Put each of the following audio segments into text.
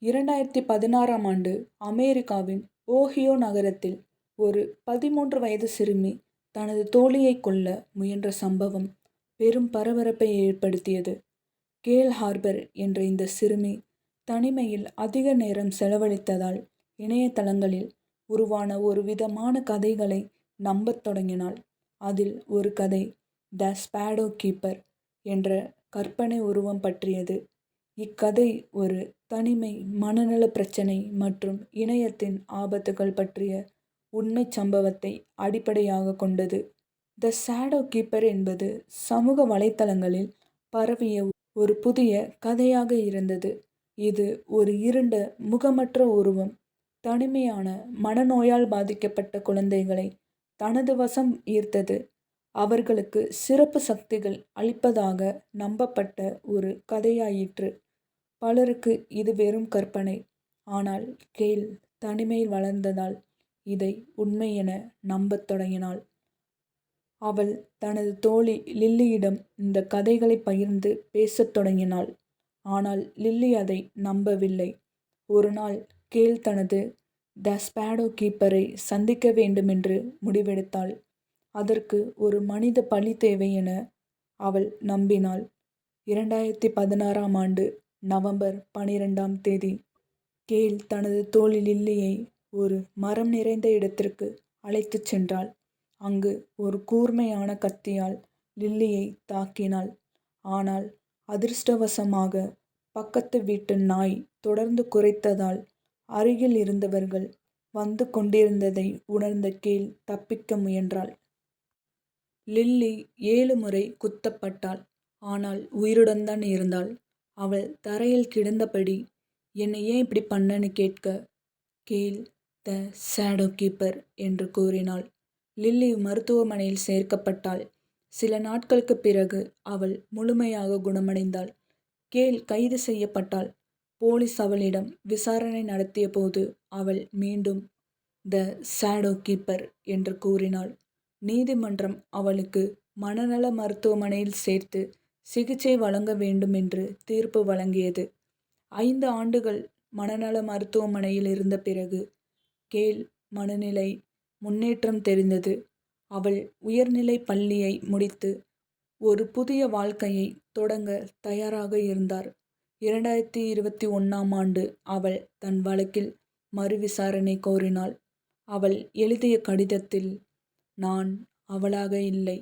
2016ஆம் ஆண்டு அமெரிக்காவின் ஓஹியோ நகரத்தில் ஒரு 13 வயது சிறுமி தனது தோழியைக் கொல்ல முயன்ற சம்பவம் பெரும் பரபரப்பை ஏற்படுத்தியது. கேல் ஹார்பர் என்ற இந்த சிறுமி தனிமையில் அதிக நேரம் செலவழித்ததால் இணையதளங்களில் உருவான ஒரு விதமான கதைகளை நம்பத் தொடங்கினாள். அதில் ஒரு கதை த ஷேடோ கீப்பர் என்ற கற்பனை உருவம் பற்றியது. இக்கதை ஒரு தனிமை, மனநல பிரச்சனை மற்றும் இணையத்தின் ஆபத்துகள் பற்றிய உண்மைச் சம்பவத்தை அடிப்படையாகக் கொண்டது. த ஷேடோ கீப்பர் என்பது சமூக வலைத்தளங்களில் பரவிய ஒரு புதிய கதையாக இருந்தது. இது ஒரு இருண்ட, முகமற்ற உருவம் தனிமையான, மனநோயால் பாதிக்கப்பட்ட குழந்தைகளை தனது வசம் ஈர்த்தது. அவர்களுக்கு சிறப்பு சக்திகள் அளிப்பதாக நம்பப்பட்ட ஒரு கதையாயிற்று. பலருக்கு இது வெறும் கற்பனை. ஆனால் கேல் தனிமையில் வளர்ந்ததால் இதை உண்மை என நம்பத் தொடங்கினாள். அவள் தனது தோழி லில்லியிடம் இந்த கதைகளை பகிர்ந்து பேசத் தொடங்கினாள். ஆனால் லில்லி அதை நம்பவில்லை. ஒரு நாள் கேல் தனது த ஷேடோ கீப்பரை சந்திக்க வேண்டுமென்று முடிவெடுத்தாள். அதற்கு ஒரு மனித பலி தேவை என அவள் நம்பினாள். 2016ஆம் ஆண்டு நவம்பர் 12ஆம் தேதி கேல் தனது தோழி லில்லியை ஒரு மரம் நிறைந்த இடத்திற்கு அழைத்துச் சென்றாள். அங்கு ஒரு கூர்மையான கத்தியால் லில்லியை தாக்கினாள். ஆனால் அதிர்ஷ்டவசமாக பக்கத்து வீட்டு நாய் தொடர்ந்து குரைத்ததால் அருகில் இருந்தவர்கள் வந்து கொண்டிருந்ததை உணர்ந்த கேல் தப்பிக்க முயன்றாள். லில்லி 7 முறை குத்தப்பட்டாள். ஆனால் உயிருடன் தான் இருந்தாள். அவள் தரையில் கிடந்தபடி, "என்னை ஏன் இப்படி பண்ணன்னு?" கேட்க, கேல் த ஷேடோ கீப்பர் என்று கூறினாள். லில்லி மருத்துவமனையில் சேர்க்கப்பட்டாள். சில நாட்களுக்குப் பிறகு அவள் முழுமையாக குணமடைந்தாள். கேல் கைது செய்யப்பட்டாள். போலீஸ் அவளிடம் விசாரணை நடத்திய போது அவள் மீண்டும் த ஷேடோ கீப்பர் என்று கூறினாள். நீதிமன்றம் அவளுக்கு மனநல மருத்துவமனையில் சேர்த்து சிகிச்சை வழங்க வேண்டும் என்று தீர்ப்பு வழங்கியது. 5 ஆண்டுகள் மனநல மருத்துவமனையில் இருந்த பிறகு கேல் மனநிலை முன்னேற்றம் தெரிந்தது. அவள் உயர்நிலை பள்ளியை முடித்து ஒரு புதிய வாழ்க்கையை தொடங்க தயாராக இருந்தார். 2021ஆம் ஆண்டு அவள் தன் வழக்கில் மறுவிசாரணை கோரினாள். அவள் எழுதிய கடிதத்தில், "நான் அவளாக இல்லை.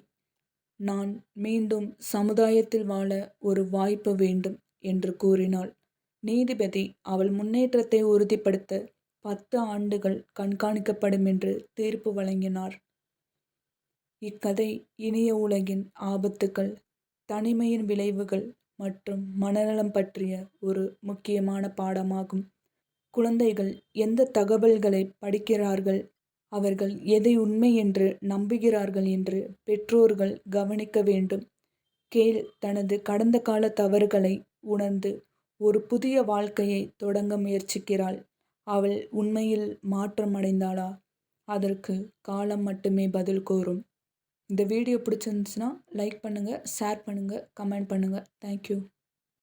நான் மீண்டும் சமுதாயத்தில் வாழ ஒரு வாய்ப்பு வேண்டும்" என்று கூறினாள். நீதிபதி அவள் முன்னேற்றத்தை உறுதிப்படுத்த 10 ஆண்டுகள் கண்காணிக்கப்படும் என்று தீர்ப்பு வழங்கினார். இக்கதை இணைய உலகின் ஆபத்துகள், தனிமையின் விளைவுகள் மற்றும் மனநலம் பற்றிய ஒரு முக்கியமான பாடமாகும். குழந்தைகள் எந்த தகவல்களை படிக்கிறார்கள், அவர்கள் எதை உண்மை என்று நம்புகிறார்கள் என்று பெற்றோர்கள் கவனிக்க வேண்டும். கேல் தனது கடந்த கால தவறுகளை உணர்ந்து ஒரு புதிய வாழ்க்கையை தொடங்க முயற்சிக்கிறாள். அவள் உண்மையில் மாற்றம் அடைந்தாளா? அதற்கு காலம் மட்டுமே பதில் கூறும். இந்த வீடியோ பிடிச்சிருந்துச்சுன்னா லைக் பண்ணுங்கள், ஷேர் பண்ணுங்கள், கமெண்ட் பண்ணுங்கள். தேங்க்யூ.